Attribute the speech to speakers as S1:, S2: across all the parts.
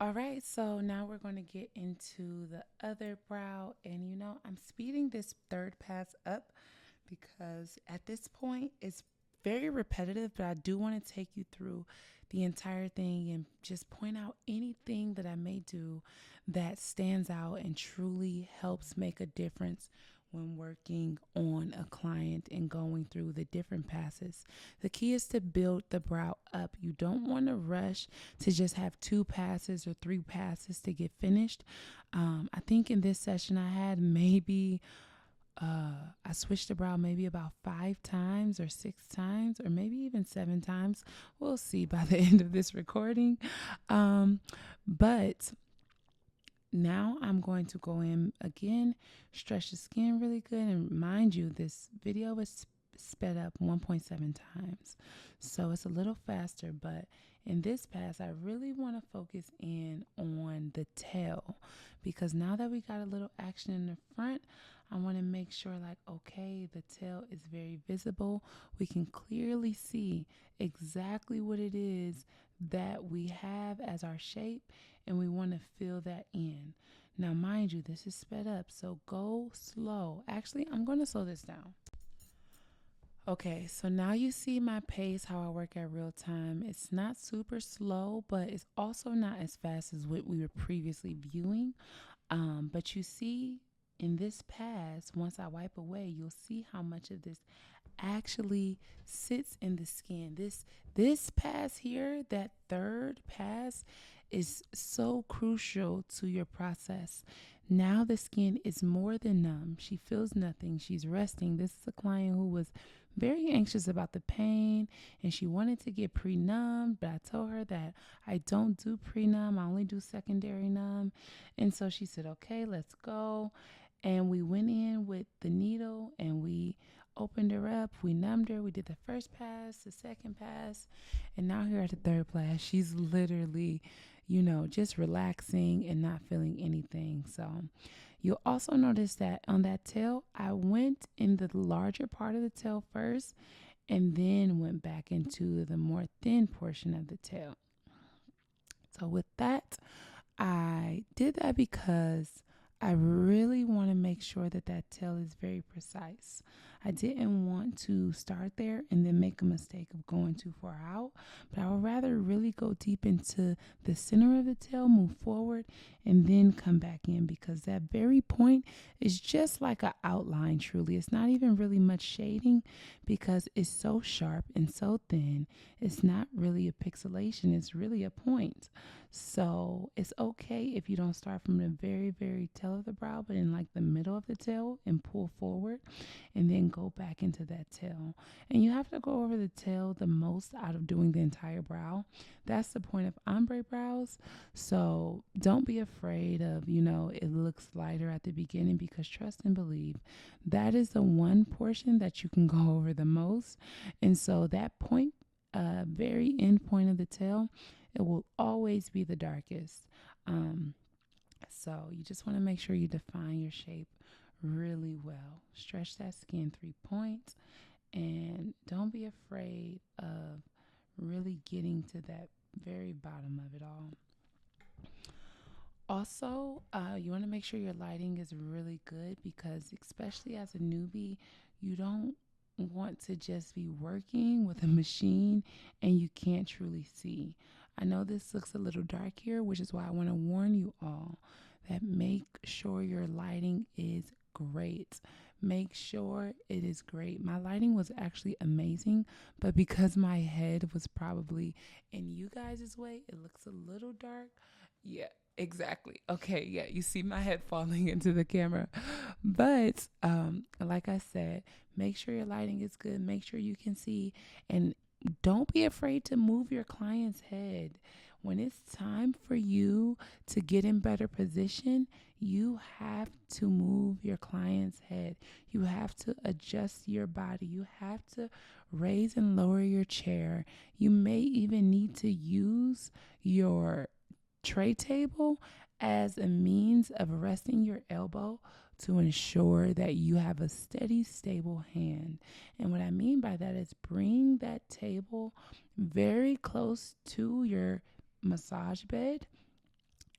S1: All right, so now we're going to get into the other brow. And I'm speeding this third pass up because at this point it's very repetitive, but I do want to take you through the entire thing and just point out anything that I may do that stands out and truly helps make a difference when working on a client and going through the different passes. The key is to build the brow up. You don't want to rush to just have two passes or three passes to get finished. I think in this session I had maybe I switched the brow maybe about 5 times or 6 times or maybe even 7 times. We'll see by the end of this recording. But now I'm going to go in again, stretch the skin really good. And mind you, this video is sped up 1.7 times. So it's a little faster, but in this pass, I really want to focus in on the tail because now that we got a little action in the front, I want to make sure like, okay, the tail is very visible. We can clearly see exactly what it is that we have as our shape, and we want to fill that in. Now, mind you, this is sped up, so go slow. Actually, I'm going to slow this down. Okay, so now you see my pace, how I work at real time. It's not super slow, but it's also not as fast as what we were previously viewing. But you see in this pass, once I wipe away, you'll see how much of this actually sits in the skin. This pass here, that third pass, is so crucial to your process. Now the skin is more than numb. She feels nothing. She's resting. This is a client who was very anxious about the pain and she wanted to get pre-numb, but I told her that I don't do pre-numb. I only do secondary numb. And so she said, okay, let's go. And we went in with the needle and we opened her up. We numbed her. We did the first pass, the second pass, and now here at the third pass, she's literally, just relaxing and not feeling anything. So you'll also notice that on that tail, I went in the larger part of the tail first and then went back into the more thin portion of the tail. So with that, I did that because I really want to make sure that that tail is very precise. I didn't want to start there and then make a mistake of going too far out, but I would rather really go deep into the center of the tail, move forward, and then come back in because that very point is just like an outline truly. It's not even really much shading because it's so sharp and so thin. It's not really a pixelation, it's really a point. So it's okay if you don't start from the very, very tail of the brow, but in like the middle of the tail and pull forward and then go back into that tail. And you have to go over the tail the most out of doing the entire brow. That's the point of ombre brows. So don't be afraid of, it looks lighter at the beginning because trust and believe that is the one portion that you can go over the most. And so that point, very end point of the tail, it will always be the darkest. So you just want to make sure you define your shape really well. Stretch that skin 3 points and don't be afraid of really getting to that very bottom of it all. Also, you want to make sure your lighting is really good because, especially as a newbie, you don't want to just be working with a machine and you can't truly see. I know this looks a little dark here, which is why I want to warn you all that make sure your lighting is great. Make sure it is great. My lighting was actually amazing, but because my head was probably in you guys' way, it looks a little dark. Yeah, exactly. Okay, yeah, you see my head falling into the camera. But like I said, make sure your lighting is good. Make sure you can see and don't be afraid to move your client's head. When it's time for you to get in better position, you have to move your client's head. You have to adjust your body. You have to raise and lower your chair. You may even need to use your tray table as a means of resting your elbow to ensure that you have a steady, stable hand. And what I mean by that is bring that table very close to your massage bed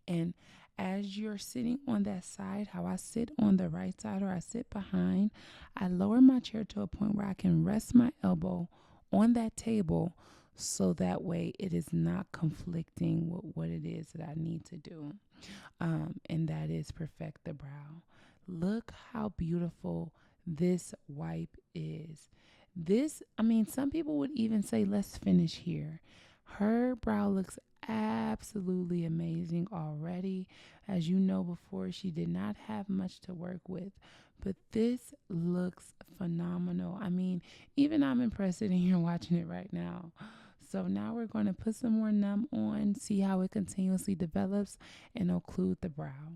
S1: And as you're sitting on that side, how I sit on the right side or I sit behind, I lower my chair to a point where I can rest my elbow on that table so that way it is not conflicting with what it is that I need to do. And that is perfect the brow. Look how beautiful this wipe is. This, I mean, some people would even say, let's finish here. Her brow looks absolutely amazing already. As you know, before she did not have much to work with, but this looks phenomenal. I mean, even I'm impressed sitting here watching it right now. So now we're going to put some more numb on, see how it continuously develops, and occlude the brow.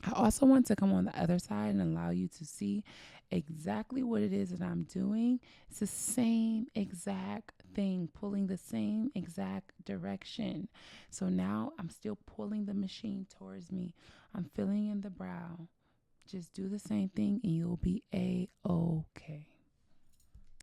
S1: I also want to come on the other side and allow you to see exactly what it is that I'm doing. It's the same exact thing, pulling the same exact direction. So now I'm still pulling the machine towards me. I'm filling in the brow. Just do the same thing and you'll be A-okay.